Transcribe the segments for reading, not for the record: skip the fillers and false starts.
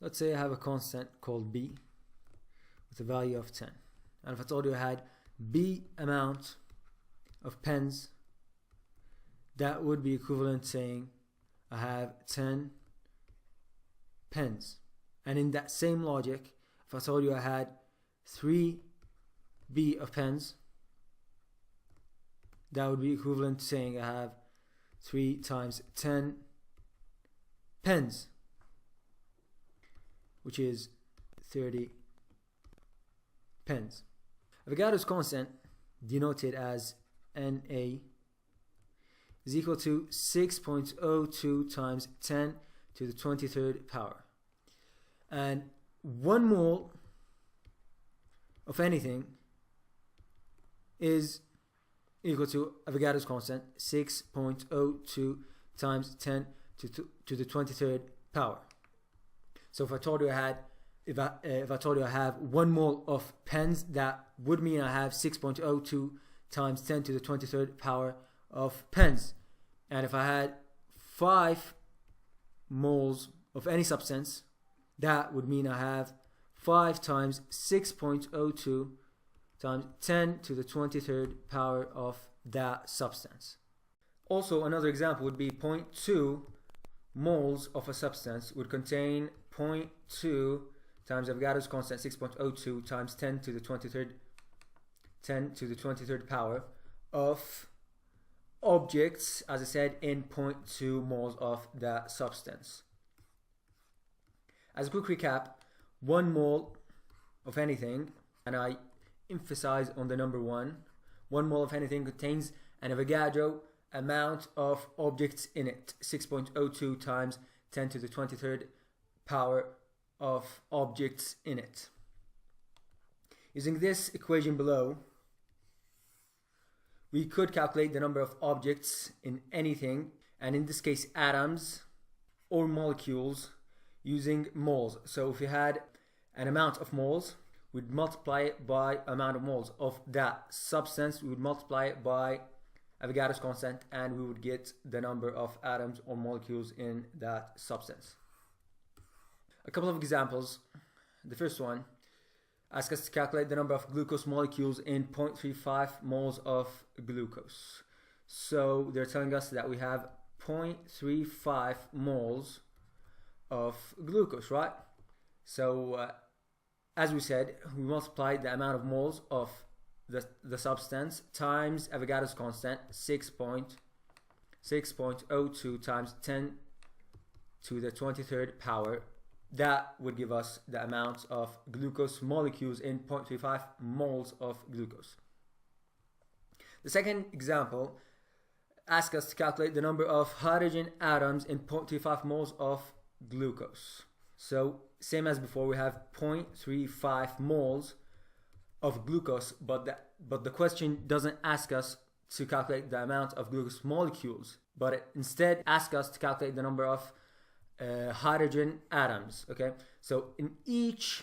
Let's say I have a constant called B with a value of 10. And if I told you I had B amount of pens, that would be equivalent to saying I have 10 pens. And in that same logic, if I told you I had 3B of pens, that would be equivalent to saying I have 3 times 10 pens, which is 30 pens. Avogadro's constant, denoted as Na, is equal to 6.02 times 10 to the 23rd power. And 1 mole of anything is equal to Avogadro's constant, 6.02 times 10 to the 23rd power. So if I told you I had, if I told you I have 1 mole of pens, that would mean I have 6.02 times 10 to the 23rd power of pens. And if I had 5 moles of any substance, that would mean I have 5 times 6.02 times 10 to the 23rd power of that substance. Also, another example would be 0.2 moles of a substance would contain 0.2 times Avogadro's constant, 6.02 times 10 to the 23rd power of objects, as I said, in 0.2 moles of that substance. As a quick recap, 1 mole of anything, and I emphasize on the number 1 mole of anything contains an Avogadro amount of objects in it, 6.02 times 10 to the 23rd power of objects in it. Using this equation below, we could calculate the number of objects in anything, and in this case atoms or molecules, using moles. So if we had an amount of moles, we'd multiply it by amount of moles of that substance, we would multiply it by Avogadro's constant, and we would get the number of atoms or molecules in that substance. A couple of examples. The first one asks us to calculate the number of glucose molecules in 0.35 moles of glucose. So they're telling us that we have 0.35 moles of glucose, right? So as we said, we multiplied the amount of moles of the substance times Avogadro's constant, 6.02 times 10 to the 23rd power. That would give us the amount of glucose molecules in 0.35 moles of glucose. The second example asks us to calculate the number of hydrogen atoms in 0.35 moles of glucose. So same as before, we have 0.35 moles of glucose, but the question doesn't ask us to calculate the amount of glucose molecules, but it instead asks us to calculate the number of hydrogen atoms. Okay, so in each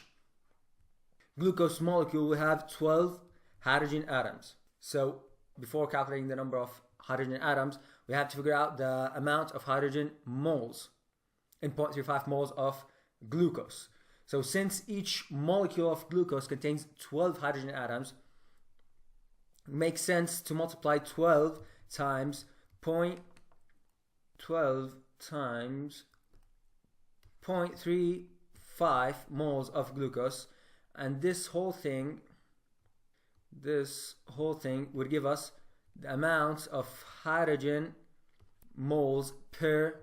glucose molecule we have 12 hydrogen atoms. So before calculating the number of hydrogen atoms, we have to figure out the amount of hydrogen moles in 0.35 moles of glucose. So since each molecule of glucose contains 12 hydrogen atoms, it makes sense to multiply 12 times 0.35 moles of glucose, and this whole thing would give us the amount of hydrogen moles per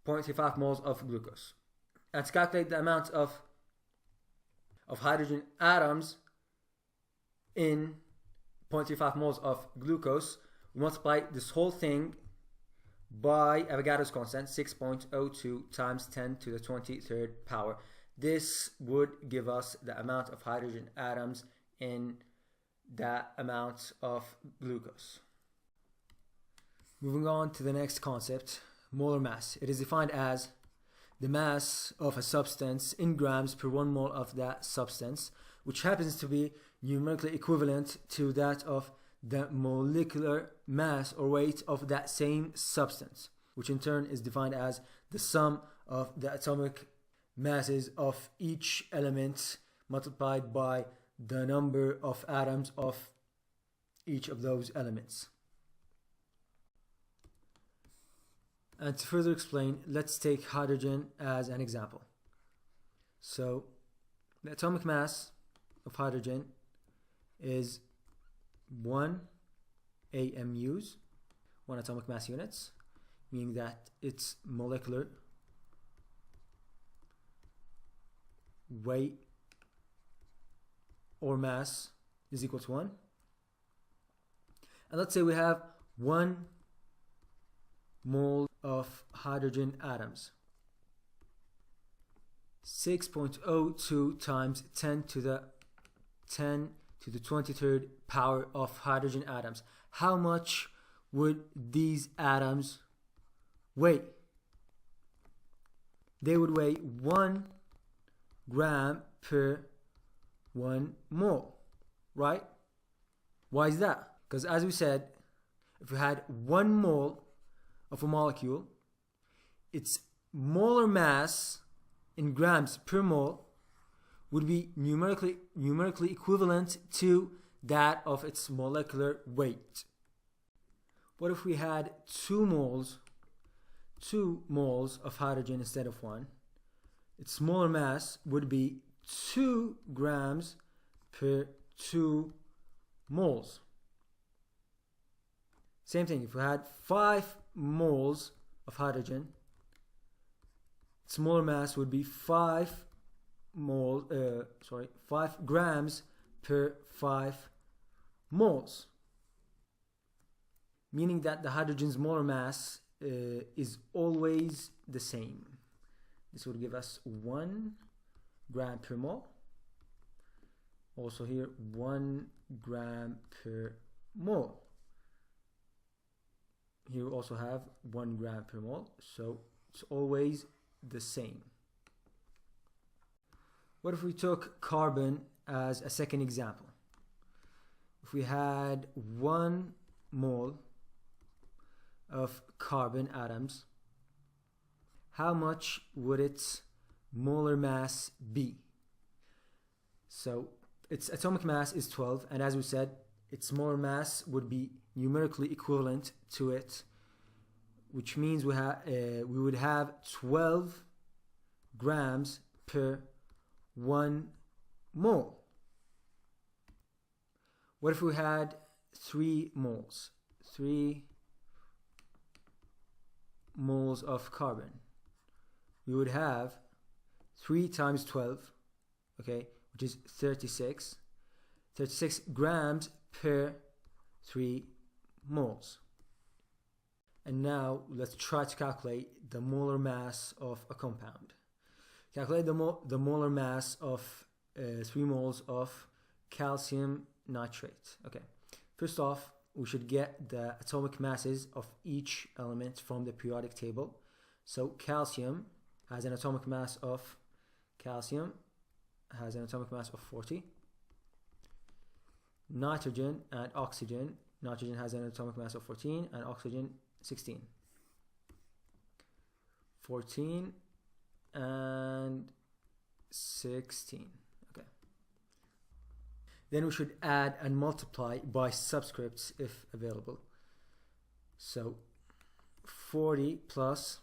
0.35 moles of glucose. And to calculate the amount of hydrogen atoms in 0.35 moles of glucose, we multiply this whole thing by Avogadro's constant, 6.02 times 10 to the 23rd power. This would give us the amount of hydrogen atoms in that amount of glucose. Moving on to the next concept, molar mass. It is defined as the mass of a substance in grams per 1 mole of that substance, which happens to be numerically equivalent to that of the molecular mass or weight of that same substance, which in turn is defined as the sum of the atomic masses of each element multiplied by the number of atoms of each of those elements. And to further explain, let's take hydrogen as an example. So the atomic mass of hydrogen is 1 AMUs, 1 atomic mass units, meaning that its molecular weight or mass is equal to 1. And let's say we have 1 mole of hydrogen atoms. 6.02 times 10 to the 23rd power of hydrogen atoms. How much would these atoms weigh? They would weigh 1 gram per 1 mole, right? Why is that? Because as we said, if we had 1 mole of a molecule, its molar mass in grams per mole would be numerically equivalent to that of its molecular weight. What if we had 2 moles of hydrogen instead of 1? Its molar mass would be 2 grams per 2 moles. Same thing, if we had 5 moles of hydrogen, its molar mass would be 5 grams per 5 moles. Meaning that the hydrogen's molar mass is always the same. This would give us 1 gram per mole. Also here 1 gram per mole. Here we also have 1 gram per mole, so it's always the same. What if we took carbon as a second example? If we had 1 mole of carbon atoms, how much would its molar mass be? So its atomic mass is 12, and as we said, its molar mass would be numerically equivalent to it, which means we would have 12 grams per 1 mole. What if we had 3 moles? 3 moles of carbon. We would have 3 times 12, okay, which is 36 grams per 3 moles. And now let's try to calculate the molar mass of a compound. Calculate the molar mass of 3 moles of calcium nitrate. Okay, first off, we should get the atomic masses of each element from the periodic table. So calcium has an atomic mass of 40. Nitrogen and oxygen. Nitrogen has an atomic mass of 14 and oxygen 16. 14 and 16. Okay. Then we should add and multiply by subscripts if available. So 40 plus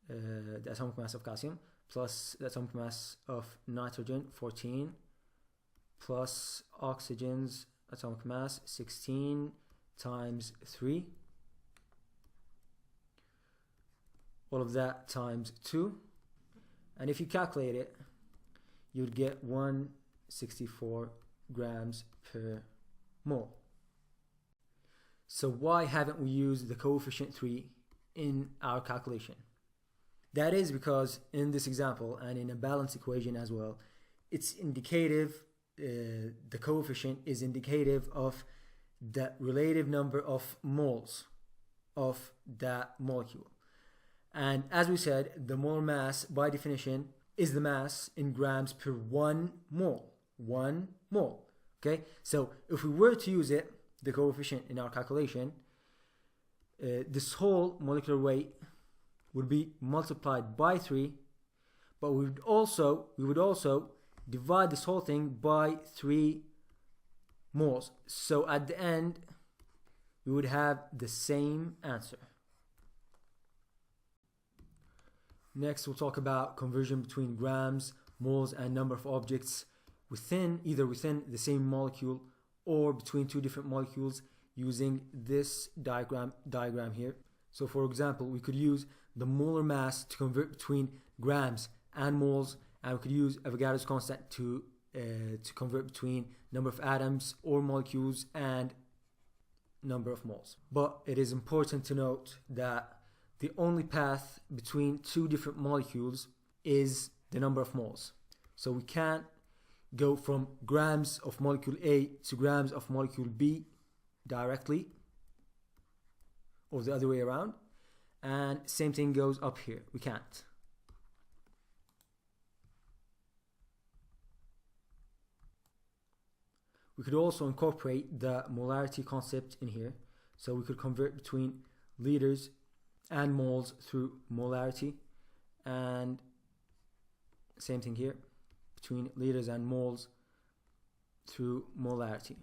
the atomic mass of calcium plus the atomic mass of nitrogen 14 plus oxygen's atomic mass 16 times 3, all of that times 2, and if you calculate it, you'd get 164 grams per mole. So why haven't we used the coefficient 3 in our calculation? That is because in this example and in a balance equation as well, it's indicative, the coefficient is indicative of the relative number of moles of that molecule. And as we said, the molar mass by definition is the mass in grams per 1 mole. 1 mole. Okay, so if we were to use it, the coefficient in our calculation, this whole molecular weight would be multiplied by 3 But we would also divide this whole thing by 3 moles. So at the end, we would have the same answer. Next, we'll talk about conversion between grams, moles, and number of objects either within the same molecule or between 2 different molecules using this diagram here. So for example, we could use the molar mass to convert between grams and moles, and we could use Avogadro's constant to convert between number of atoms or molecules and number of moles. But it is important to note that the only path between 2 different molecules is the number of moles. So we can't go from grams of molecule A to grams of molecule B directly, or the other way around. And same thing goes up here. We can't. We could also incorporate the molarity concept in here. So we could convert between liters and moles through molarity, and same thing here, between liters and moles through molarity.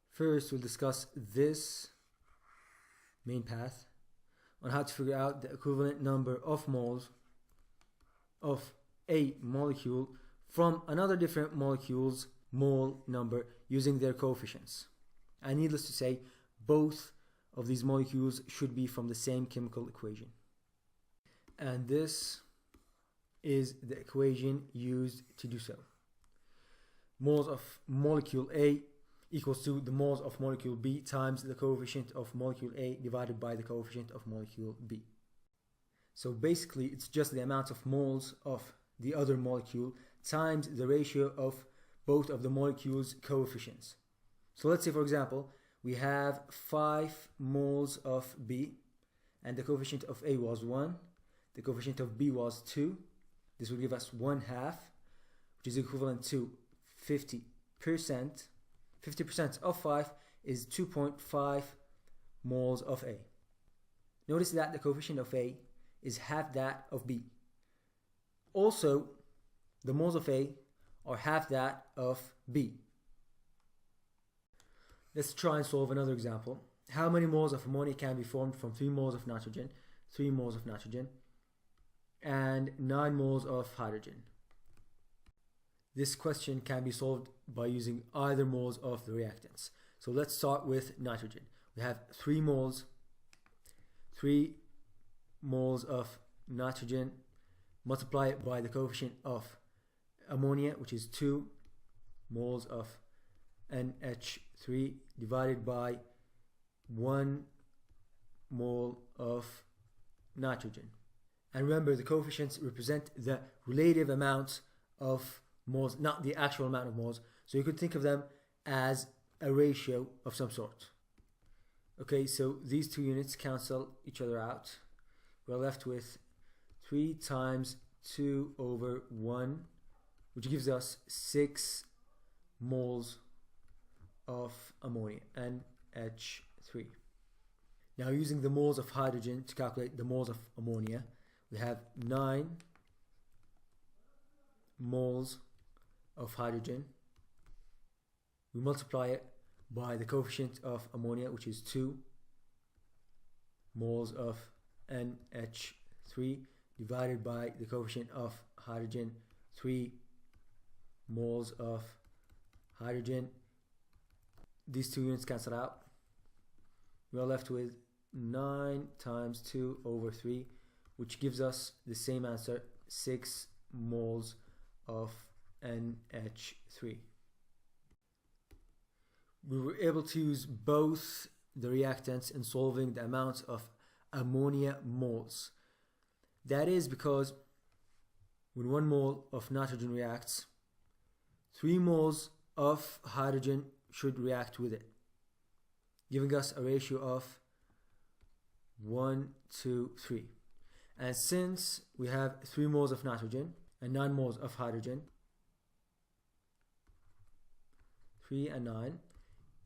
First, we'll discuss this main path on how to figure out the equivalent number of moles of a molecule from another different molecule's mole number using their coefficients. And needless to say, both of these molecules should be from the same chemical equation. And this is the equation used to do so. Moles of molecule A equals to the moles of molecule B times the coefficient of molecule A divided by the coefficient of molecule B. So basically, it's just the amount of moles of the other molecule times the ratio of both of the molecules' coefficients. So let's say, for example, we have 5 moles of B, and the coefficient of A was 1, the coefficient of B was 2. This will give us 1/2, which is equivalent to 50%. 50% of 5 is 2.5 moles of A. Notice that the coefficient of A is half that of B. Also, the moles of A are half that of B. Let's try and solve another example. How many moles of ammonia can be formed from 3 moles of nitrogen, 3 moles of nitrogen, and 9 moles of hydrogen? This question can be solved by using either moles of the reactants. So let's start with nitrogen. We have 3 moles of nitrogen, multiply it by the coefficient of ammonia, which is 2 moles of NH3, divided by 1 mole of nitrogen. And remember, the coefficients represent the relative amount of moles, not the actual amount of moles. So you could think of them as a ratio of some sort. Okay, so these 2 units cancel each other out. We're left with 3 times 2 over 1, which gives us 6 moles of ammonia, NH3. Now, using the moles of hydrogen to calculate the moles of ammonia, we have 9 moles of hydrogen. We multiply it by the coefficient of ammonia, which is 2 moles of NH3, divided by the coefficient of hydrogen, 3 moles of hydrogen. These 2 units cancel out. We are left with 9 times 2 over 3, which gives us the same answer, 6 moles of NH3. We were able to use both the reactants in solving the amounts of ammonia moles. That is because when 1 mole of nitrogen reacts, 3 moles of hydrogen should react with it, giving us a ratio of 1 to 3. And since we have 3 moles of nitrogen and 9 moles of hydrogen, 3 and 9,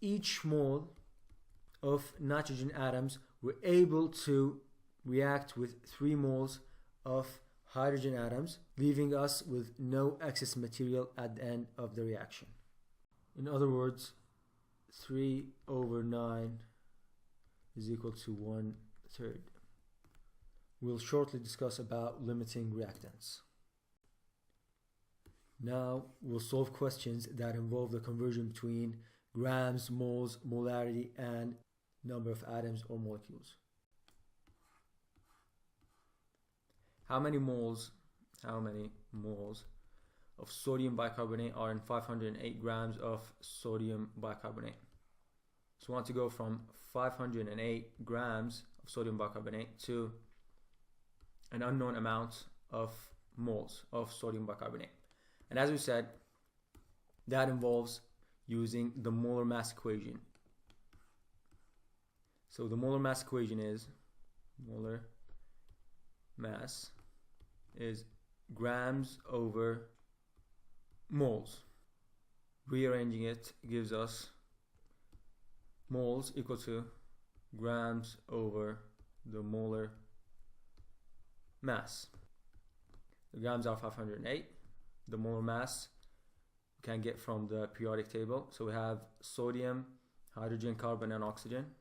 each mole of nitrogen atoms were able to react with 3 moles of hydrogen atoms, leaving us with no excess material at the end of the reaction. In other words, 3/9 is equal to 1/3. We'll shortly discuss about limiting reactants. Now we'll solve questions that involve the conversion between grams, moles, molarity, and number of atoms or molecules. How many moles of sodium bicarbonate are in 508 grams of sodium bicarbonate? So we want to go from 508 grams of sodium bicarbonate to an unknown amount of moles of sodium bicarbonate. And as we said, that involves using the molar mass equation. So the molar mass equation is molar mass is grams over moles. Rearranging it gives us moles equal to grams over the molar mass. The grams are 508. The molar mass we can get from the periodic table. So we have sodium, hydrogen, carbon, and oxygen.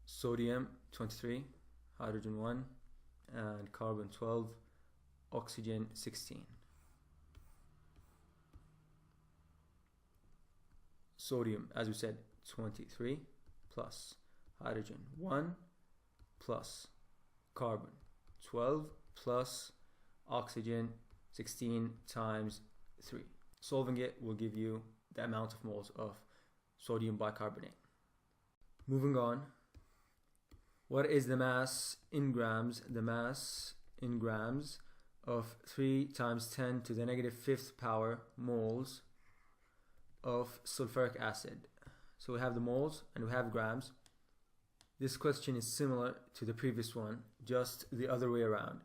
Sodium 23, hydrogen 1, and carbon 12, oxygen 16. Sodium, as we said, 23 plus hydrogen 1 plus carbon 12 plus oxygen 16 times 3. Solving it will give you the amount of moles of sodium bicarbonate. Moving on, what is the mass in grams? The mass in grams of 3 times 10 to the negative 5th power moles of sulfuric acid. So we have the moles and we have grams. This question is similar to the previous one, just the other way around.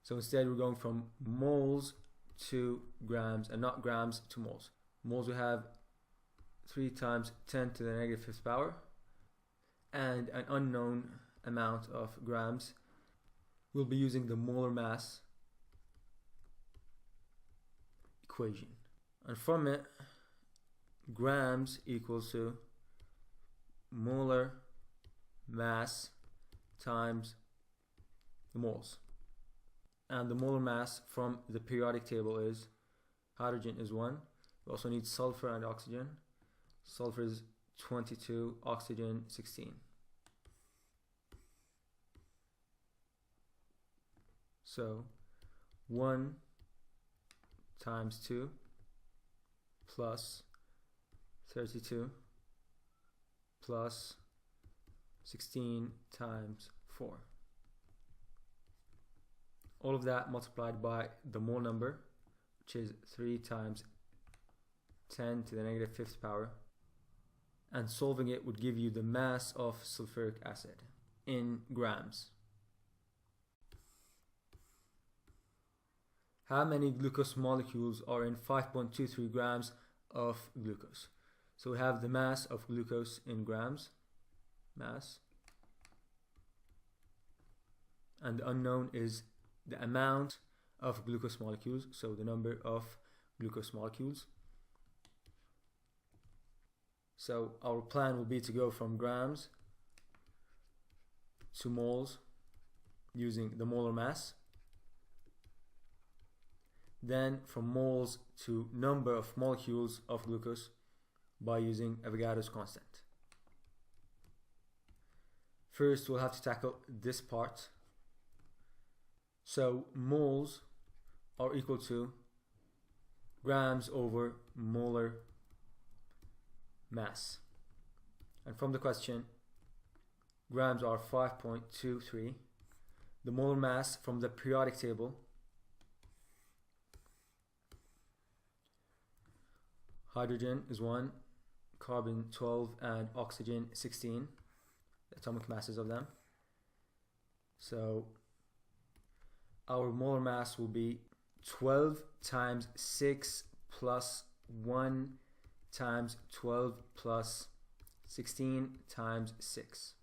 So instead we're going from moles to grams and not grams to moles. Moles we have 3 times 10 to the negative 5th power and an unknown amount of grams. We'll be using the molar mass equation. And from it, grams equals to molar mass times the moles. And the molar mass from the periodic table is hydrogen is 1. We also need sulfur and oxygen. Sulfur is 22, oxygen 16. So 1 times 2 plus 32 plus 16 times 4. All of that multiplied by the mole number, which is 3 times 10 to the negative 5th power. And solving it would give you the mass of sulfuric acid in grams. How many glucose molecules are in 5.23 grams of glucose? So we have the mass of glucose in grams, mass, and the unknown is the amount of glucose molecules, so the number of glucose molecules. So our plan will be to go from grams to moles using the molar mass, then from moles to number of molecules of glucose by using Avogadro's constant. First we'll have to tackle this part. So moles are equal to grams over molar mass. And from the question, grams are 5.23. The molar mass from the periodic table, hydrogen is 1, carbon 12, and oxygen 16, the atomic masses of them. So our molar mass will be 12 times 6 plus 1 times 12 plus 16 times 6.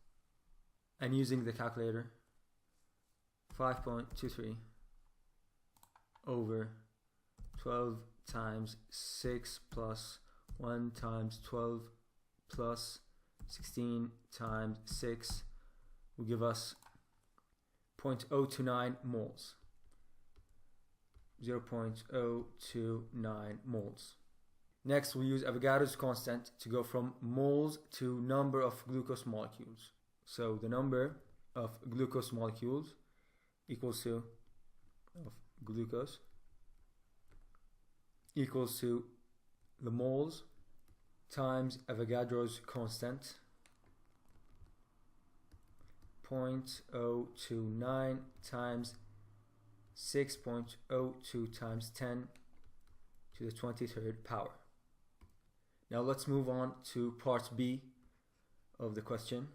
and using the calculator, 5.23 over 12 times 6 plus 1 times 12 plus 16 times 6 will give us 0.029 moles. 0.029 moles. Next, we'll use Avogadro's constant to go from moles to number of glucose molecules. So the number of glucose molecules equals to the moles times Avogadro's constant, 0.029 times 6.02 times 10 to the 23rd power. Now let's move on to part B of the question.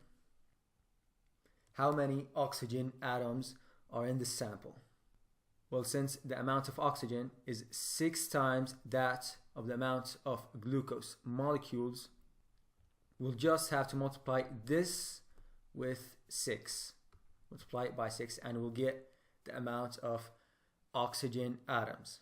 How many oxygen atoms are in the sample? Well, since the amount of oxygen is 6 times that of the amount of glucose molecules, we'll just have to multiply this with 6. Multiply it by 6 and we'll get the amount of oxygen atoms.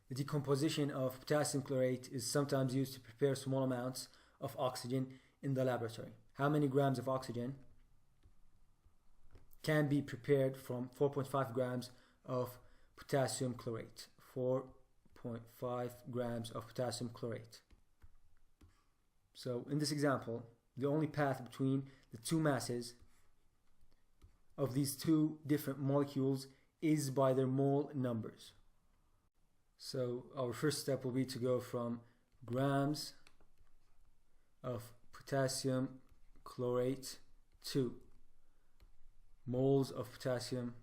The decomposition of potassium chlorate is sometimes used to prepare small amounts of oxygen in the laboratory. How many grams of oxygen can be prepared from 4.5 grams of potassium chlorate? 4.5 grams of potassium chlorate. So in this example, the only path between the two masses of these two different molecules is by their mole numbers. So our first step will be to go from grams of potassium chlorate to moles of potassium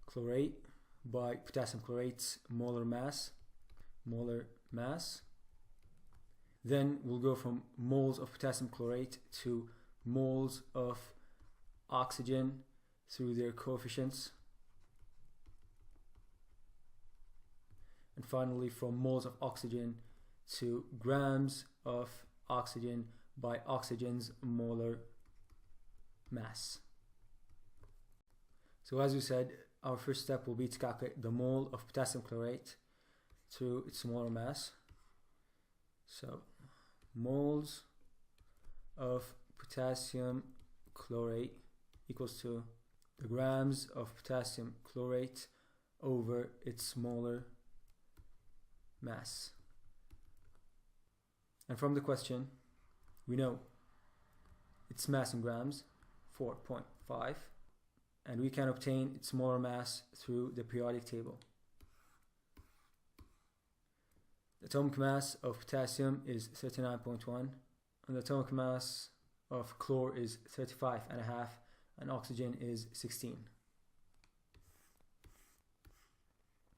chlorate by potassium chlorate's molar mass. Then we'll go from moles of potassium chlorate to moles of oxygen through their coefficients. And finally, from moles of oxygen to grams of oxygen by oxygen's molar mass. So as we said, our first step will be to calculate the mole of potassium chlorate to its molar mass. So moles of potassium chlorate equals to the grams of potassium chlorate over its molar mass. And from the question, we know its mass in grams, 4.5, and we can obtain its molar mass through the periodic table. The atomic mass of potassium is 39.1, and the atomic mass of chlor is 35.5, and oxygen is 16.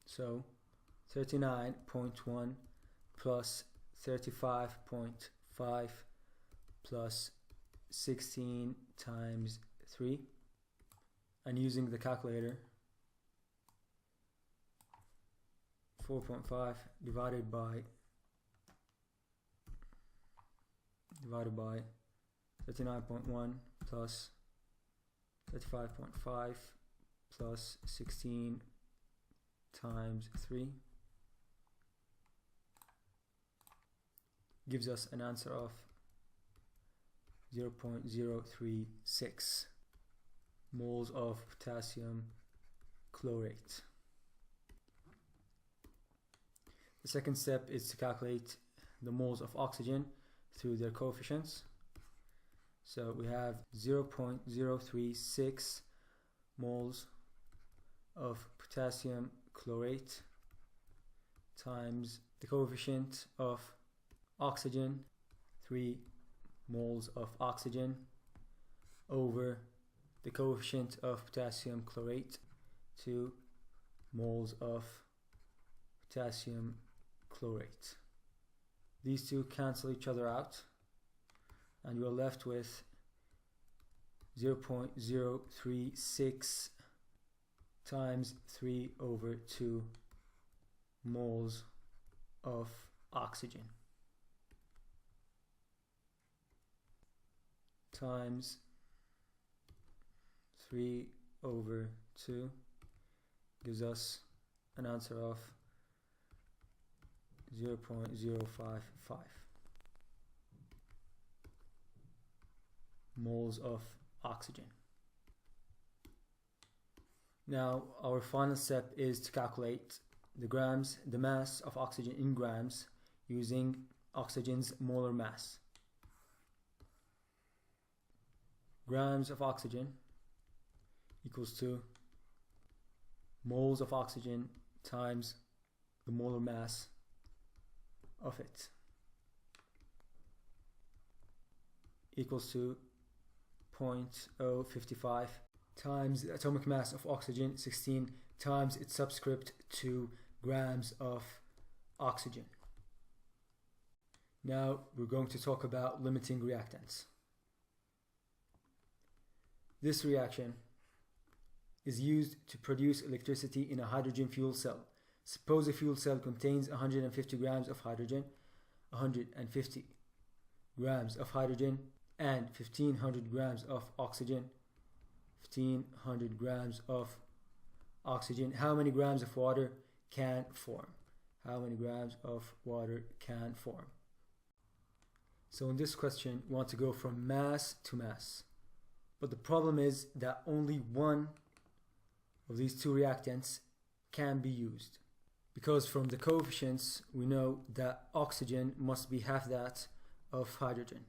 So 39.1 plus 35.5 plus 16 times 3, and using the calculator, 4.5 divided by 39.1 plus 35.5 plus 16 times 3 gives us an answer of 0.036 moles of potassium chlorate. The second step is to calculate the moles of oxygen through their coefficients. So we have 0.036 moles of potassium chlorate times the coefficient of oxygen, 3 moles of oxygen, over the coefficient of potassium chlorate, 2 moles of potassium chlorate. These two cancel each other out, and you're left with 0.036 times 3 over 2 moles of oxygen. times 3/2 gives us an answer of 0.055 moles of oxygen. Now our final step is to calculate the mass of oxygen in grams using oxygen's molar mass. Grams of oxygen equals to moles of oxygen times the molar mass of it, equals to 0.055 times the atomic mass of oxygen, 16, times its subscript 2 grams of oxygen. Now we're going to talk about limiting reactants. This reaction is used to produce electricity in a hydrogen fuel cell. Suppose a fuel cell contains 150 grams of hydrogen, 150 grams of hydrogen, and 1500 grams of oxygen. 1500 grams of oxygen. How many grams of water can form? How many grams of water can form? So in this question, we want to go from mass to mass. But the problem is that only one of these two reactants can be used. Because from the coefficients, we know that oxygen must be half that of hydrogen.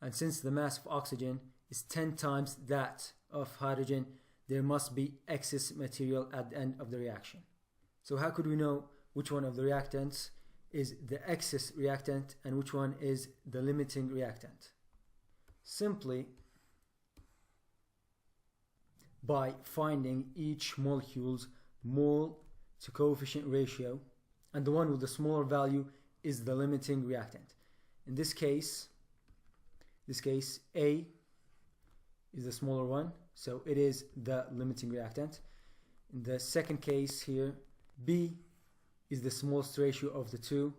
And since the mass of oxygen is 10 times that of hydrogen, there must be excess material at the end of the reaction. So how could we know which one of the reactants is the excess reactant and which one is the limiting reactant? Simply by finding each molecule's mole to coefficient ratio, and the one with the smaller value is the limiting reactant. In this case A is the smaller one, so it is the limiting reactant. In the second case here, B is the smallest ratio of the two,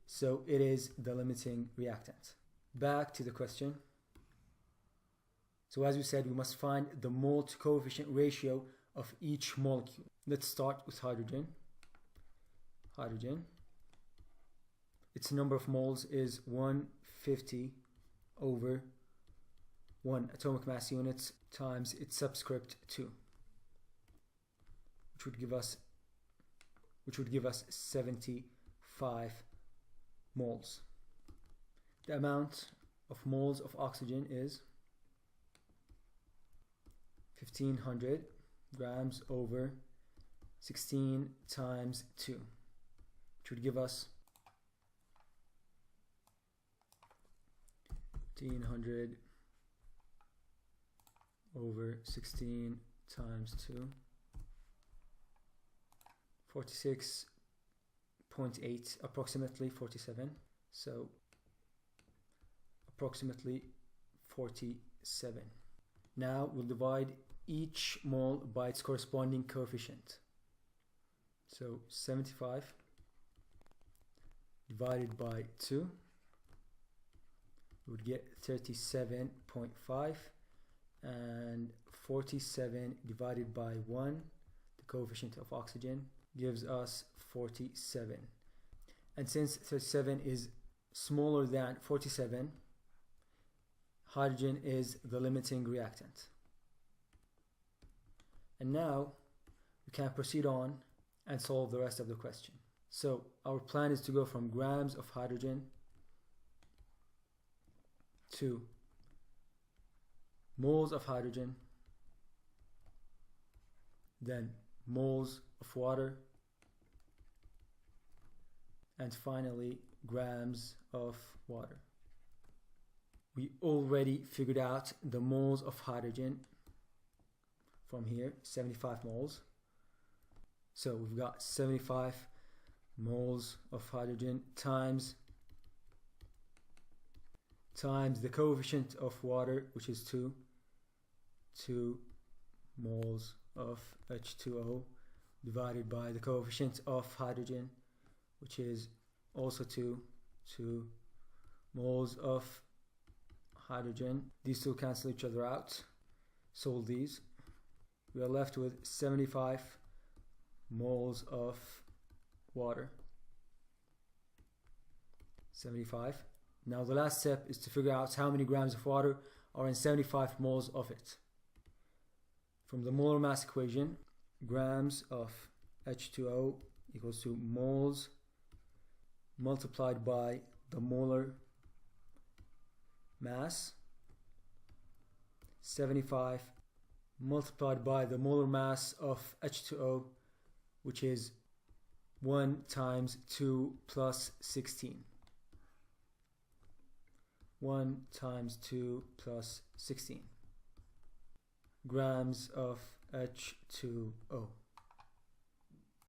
so it is the limiting reactant. Back to the question. So as we said, we must find the mole to coefficient ratio of each molecule. Let's start with hydrogen. Hydrogen, its number of moles is 150 over 1 atomic mass units times its subscript 2, which would give us 75 moles. The amount of moles of oxygen is 1500 grams over 16 times 2, which would give us 1500 over 16 times 2, 46.8, approximately 47, so approximately 47. Now we'll divide each mole by its corresponding coefficient. So 75 divided by 2, we would get 37.5, and 47 divided by 1, the coefficient of oxygen, gives us 47. And since 37 is smaller than 47, hydrogen is the limiting reactant. And now we can proceed on and solve the rest of the question. So our plan is to go from grams of hydrogen to moles of hydrogen, then moles of water, and finally grams of water. We already figured out the moles of hydrogen from here, 75 moles. So we've got 75 moles of hydrogen times the coefficient of water, which is 2 moles of H2O, divided by the coefficient of hydrogen, which is also 2 moles of hydrogen. These two cancel each other out. Solve these. We are left with 75 moles of water. 75. Now the last step is to figure out how many grams of water are in 75 moles of it. From the molar mass equation, grams of H2O equals to moles multiplied by the molar mass. 75 multiplied by the molar mass of H2O, which is 1 times 2 plus 16. 1 times 2 plus 16 grams of H2O.